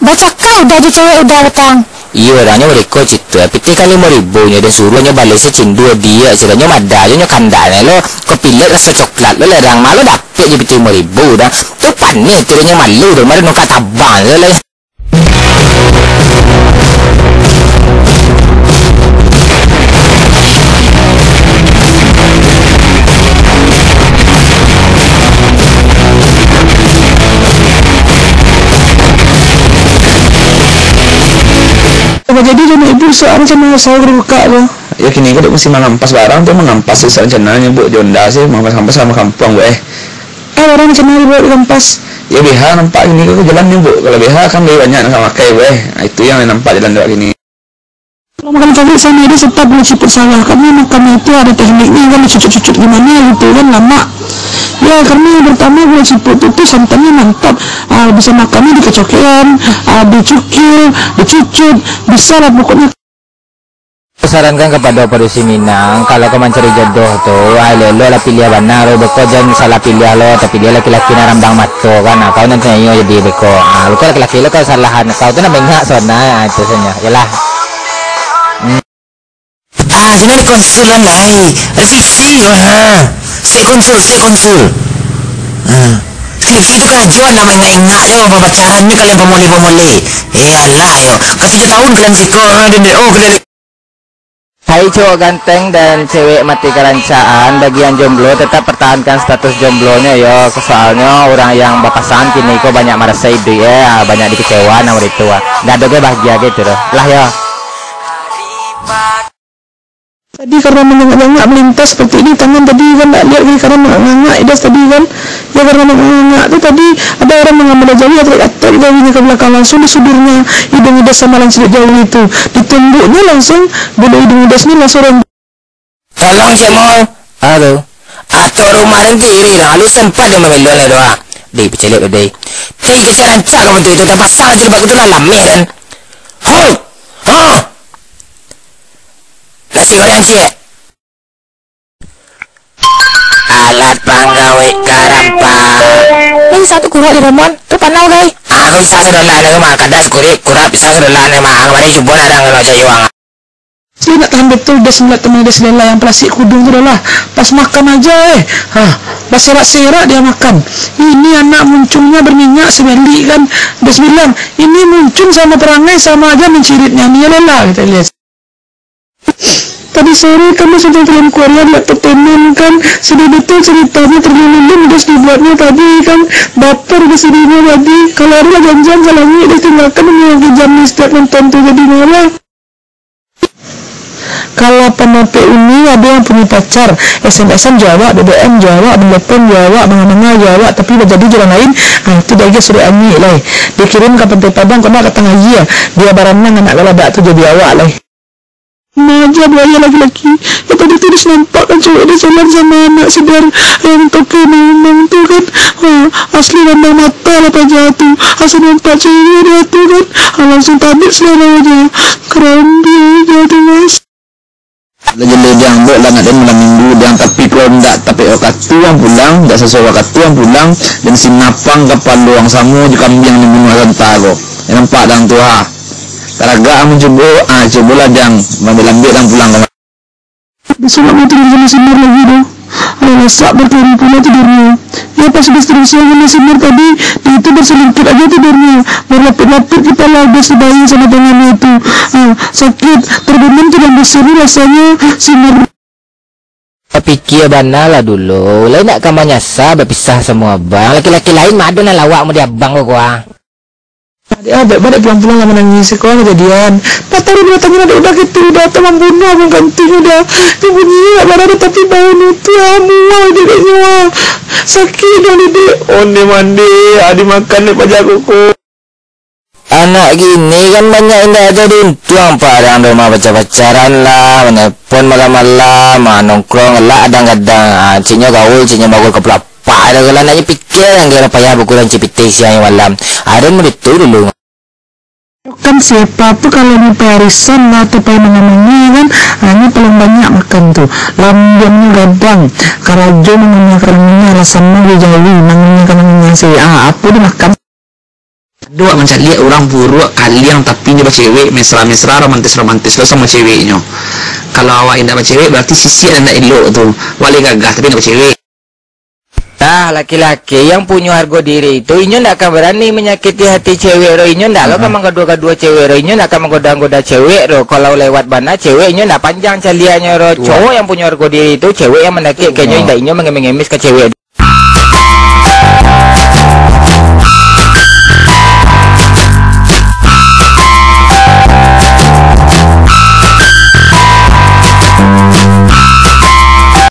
Baca kau udah ada cewek udah datang. Iya orangnya mereka citu piti kali 5.000 nya dan suruhnya balik secindua dia ciranya madanya kandanya lo kepilet rasa coklat lo lerang malu dapet je piti 5.000 dah tu panik tiranya malu dah mari nukat abang lo lah. Jadi jangan ibu soal rencana saya berbuka tu. Ya kini kita mesti mengampas barang tu mengampas sisa rencananya buat jonda sih mengampas sama kampung bu Orang rencana ibu dikampas. Ya BH nampak ini ke jalan ni bu. Kalau BH kan lebih banyak nak pakai bu itu yang nampak jalan dekat ini. Kalau makan coklat sama dia sempat boleh ciput sawah. Kami makan itu ada tekniknya kan cucut-cucut gimana gitu kan lama. Ya karena yang pertama boleh ciput itu santannya mantap. Bisa makannya dikecokean, dicukil, dicucut, bisa lah pokoknya. Sarankan kepada produksi Minang kalau kau mencari jodoh tuh lo lah pilih benar lo beko jangan salah pilih lo tapi dia laki-laki narambang mato kan kau nanti nyo jadi beko lo kau laki-laki lo kau salahan kau tu nak bengak sona itu saja yalah. Sini konsul lah revisi konsul skripsi itu kan ajuan nama ingat je pembacaannya kalian pemulih alah yo ke 7 tahun kalian siko kalian Hai cowok ganteng dan cewek mati kerancaan bagi yang jomblo tetap pertahankan status jomblonya yo soalnya orang yang berpasangan kini kok banyak merasa itu ya banyak dikecewa nama itu nggak ada bahagia gitu lah ya. Tadi karena mengangak melintas seperti ini tangan tadi kan tak lihat karena mengangak idas tadi kan ya karena mengangak itu tadi ada orang mengambil jauh atau jauhnya ke belakang langsung di sudurnya hidung idas sama langsung jauh itu ditumbuknya langsung bulu hidung idas ini langsung tolong saya mau atau rumah sendiri lah lu sempat dia membelon lah doa deh pecelek lo deh tiga saya rancak kamu itu tak pasang aja lepas itu lah lameh kan nasi goreng cik alat panggawe karampang Ini satu kurang di Ramon tu panau guys. Aku bisa sedolan ke mah kadas kurap bisa sedolan mah kemarin coba ada kalau jayuang. Saya nak tahan betul dia sembilan teman dia selera yang plastik kudung tu dah lah. Pas makan aja pas serak-serak dia makan. Ini anak muncungnya berminyak sebalik kan. Dia bilang ini muncung sama perangai sama aja menciritnya. Ni lelah kita lihat. Tadi sore kami sudah film Korea lihat teman kan sudah betul ceritanya terlilin terus dibuatnya tadi kan baper di sini tadi kalau ada jam-jam kalau ini dia tinggalkan menunggu jam setiap nonton tu jadi malah. Kalau penampil ini ada yang punya pacar SMS-an jawab, BBM jawab, telepon jawab, mana-mana jawab tapi dah jadi jalan lain itu dah dia sudah anjik lah dikirim ke Pantai Padang kena kata ngaji ya dia barangnya anak galadak tu jadi awak lah Maja buaya lagi-lagi ya tadi tu dia nampak kan cewek dia jalan sama anak sedar yang toke memang tu kan asli pandang mata lah pajak tu asal nampak cewek dia tu kan langsung tabik selama aja keren dia jadi mas lejang buat lah nak dan malam minggu dan tapi kalau tidak tapi waktu yang pulang tidak sesuai waktu yang pulang dan sinapang kapal luang samu di kambing yang dibunuh rentaro yang nampak dan tua taraga mencoba cobalah yang mengambil dan pulang ke besok nak tidur sama Sinar lagi tu lesak berkali-kali tidurnya ya pas habis terus sama Sinar tadi dia itu berselingkit aja tidurnya berlapit-lapit kepala habis dibayang sama tangannya itu sakit terbenam tidak berseri rasanya Sinar pikir banal lah dulu lain nak kamu nyasar berpisah semua bang laki-laki lain mah ada nak lawak mau dia abang gua adik-adik pulang-pulang lama nangis sekolah kejadian 4 tahun datangnya udah gitu udah teman bunuh abang ganti udah dia bunyinya gak berada tapi bau itu mual dedeknya sakit dah dedek mandi adik makan dek pajak kuku anak gini kan banyak indah aja dintuang padang rumah baca-bacaran lah menelpon malam-malam nongkrong lah kadang-kadang ciknya gaul ciknya bagul ke pelapa ada kalau nanya pikir yang kira payah bukulan cipite siang malam ada itu dulu kan siapa tuh kalau mau parisan lah atau pengen mengamini kan hanya paling banyak makan tuh lambungnya gadang karajo mengenai alasannya dia jauhi namanya karena saya apa dia makan Dua mencari lihat orang buruk kalian tapi nyoba cewek mesra-mesra romantis-romantis lo sama ceweknya. Kalau awak indah sama cewek berarti sisi ada elok tuh. Wali gagah tapi nggak cewek. Tah laki-laki yang punya harga diri itu inyo ndak akan berani menyakiti hati cewek ro, inyo ndak lo kan menggoda-goda cewek ro, inyo ndak akan menggoda-goda cewek ro. Kalau lewat mana cewek inyo ndak panjang caliannya ro. Cowok yang punya harga diri itu cewek yang menakik kayaknya indak inyo mengemis ke cewek.